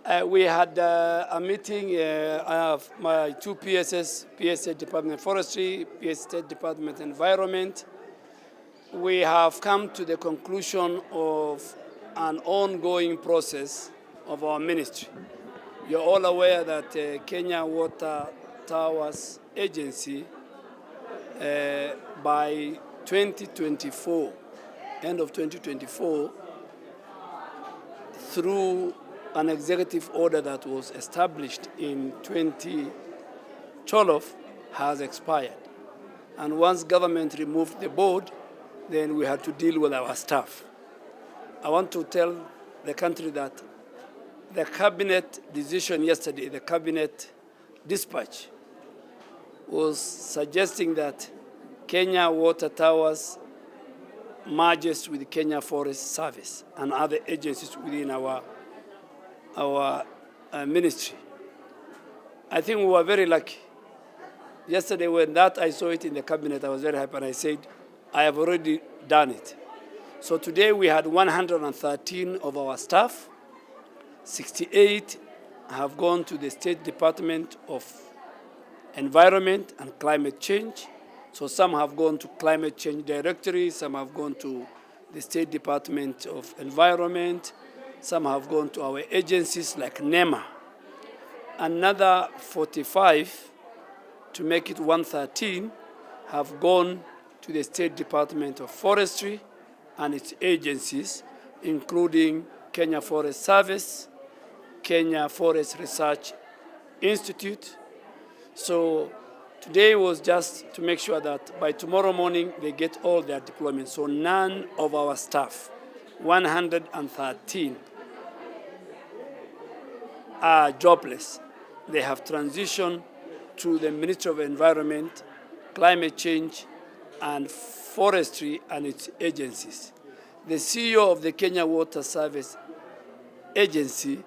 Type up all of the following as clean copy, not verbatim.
We had a meeting. I have my two PSS, PSS Department of Forestry, PSS Department of Environment. We have come to the conclusion of an ongoing process of our ministry. You're all aware that Kenya Water Towers Agency, by 2024, end of 2024, through an executive order that was established in 2012, has expired. And once government removed the board, then we had to deal with our staff. I want to tell the country that the cabinet decision yesterday, the cabinet dispatch, was suggesting that Kenya Water Towers merges with Kenya Forest Service and other agencies within our ministry. I think we were very lucky. Yesterday when I saw it in the cabinet, I was very happy and I said, I have already done it. So today we had 113 of our staff. 68 have gone to the State Department of Environment and Climate Change. So some have gone to Climate Change Directory, some have gone to the State Department of Environment, some have gone to our agencies like NEMA. Another 45, to make it 113, have gone to the State Department of Forestry and its agencies, including Kenya Forest Service, Kenya Forest Research Institute. So today was just to make sure that by tomorrow morning they get all their deployments. So none of our staff, 113, are jobless. They have transitioned to the Ministry of Environment, Climate Change, and Forestry and its agencies. The CEO of the Kenya Water Service Agency's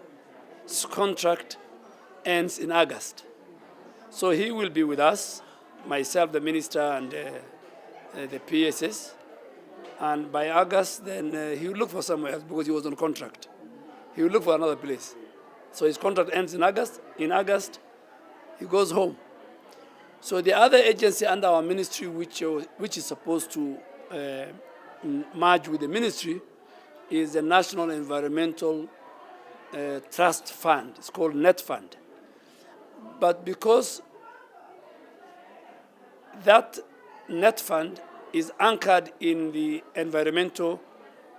contract ends in August. So he will be with us, myself, the minister, and the PSS. And by August, then he will look for somewhere else because he was on contract. He will look for another place. So his contract ends in August. In August, he goes home. So the other agency under our ministry, which is supposed to merge with the ministry, is the National Environmental Trust Fund. It's called Net Fund. But because that net fund is anchored in the environmental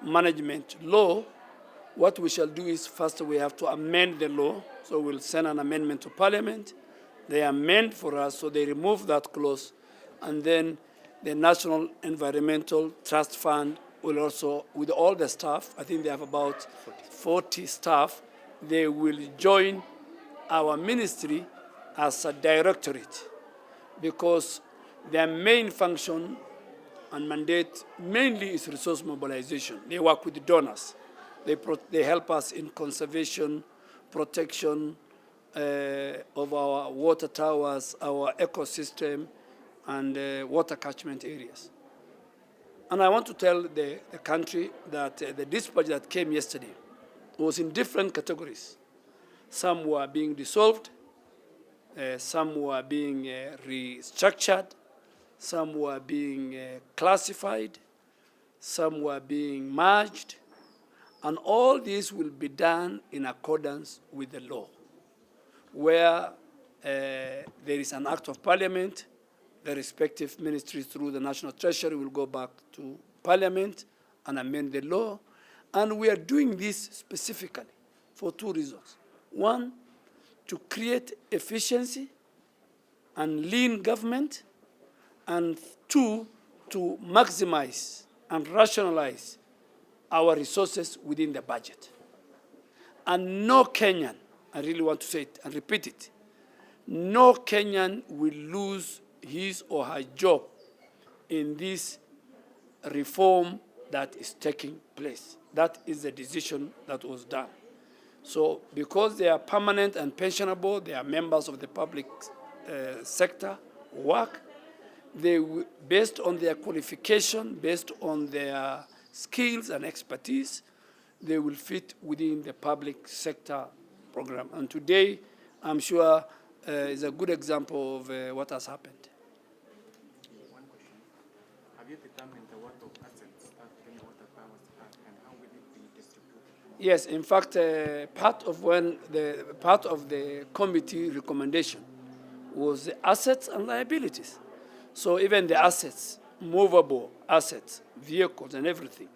management law, what we shall do is first we have to amend the law. So we'll send an amendment to Parliament. They amend for us, so they remove that clause. And then the National Environmental Trust Fund will also, with all the staff, I think they have about 40 staff, they will join our ministry as a directorate, because their main function and mandate mainly is resource mobilization. They work with the donors. They help us in conservation, protection of our water towers, our ecosystem, and water catchment areas. And I want to tell the country that the dispatch that came yesterday was in different categories. Some were being dissolved, some were being restructured, some were being classified, some were being merged, and all this will be done in accordance with the law, where there is an act of parliament. The respective ministries through the National Treasury will go back to Parliament and amend the law. And we are doing this specifically for two reasons. One, to create efficiency and lean government. And two, to maximize and rationalize our resources within the budget. And no Kenyan, I really want to say it and repeat it, no Kenyan will lose his or her job in this reform that is taking place. That is the decision that was done. So because they are permanent and pensionable, they are members of the public sector work, they, based on their qualification, based on their skills and expertise, they will fit within the public sector program. And today, I'm sure is a good example of what has happened. One question. Have you determined the worth of assets that Kenya Water Powers have, and how will it be distributed? Yes, in fact, part of the committee recommendation was the assets and liabilities. So even the assets, movable assets, vehicles, and everything,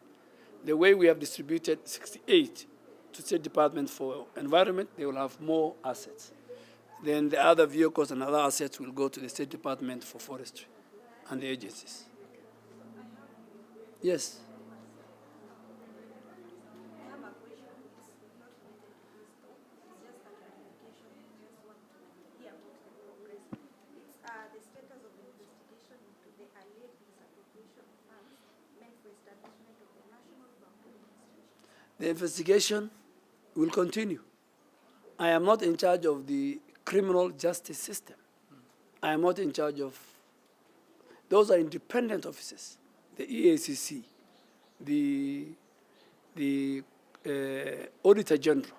the way we have distributed 68 to State Department for Environment, they will have more assets. Then the other vehicles and other assets will go to the State Department for Forestry and the agencies. Yes. The status of the investigation into the alleged misappropriation of funds meant for establishment of the National Boundary Administration. The investigation will continue. I am not in charge of the criminal justice system. I am not in charge of, those are independent offices, the EACC, the Auditor General.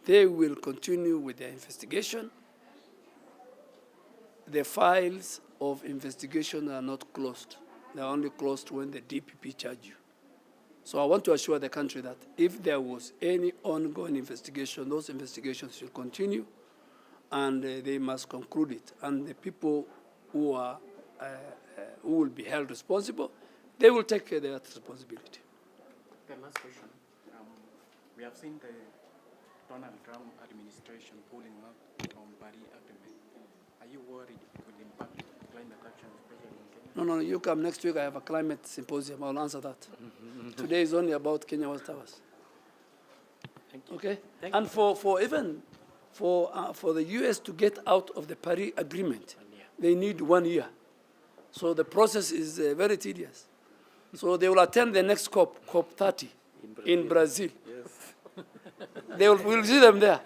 They will continue with their investigation. The files of investigation are not closed. They are only closed when the DPP charge you. So I want to assure the country that if there was any ongoing investigation, those investigations should continue, and they must conclude it. And the people who will be held responsible, they will take their responsibility. The last question. We have seen the Donald Trump administration pulling out from Paris Agreement. Are you worried it will impact climate action, especially in Kenya? No, you come next week. I have a climate symposium. I'll answer that. Today is only about Kenya Water Towers. Thank you. Okay? Thank And for the U.S. to get out of the Paris Agreement, they need 1 year. So the process is very tedious. So they will attend the next COP 30 in Brazil. Yes. We'll see them there.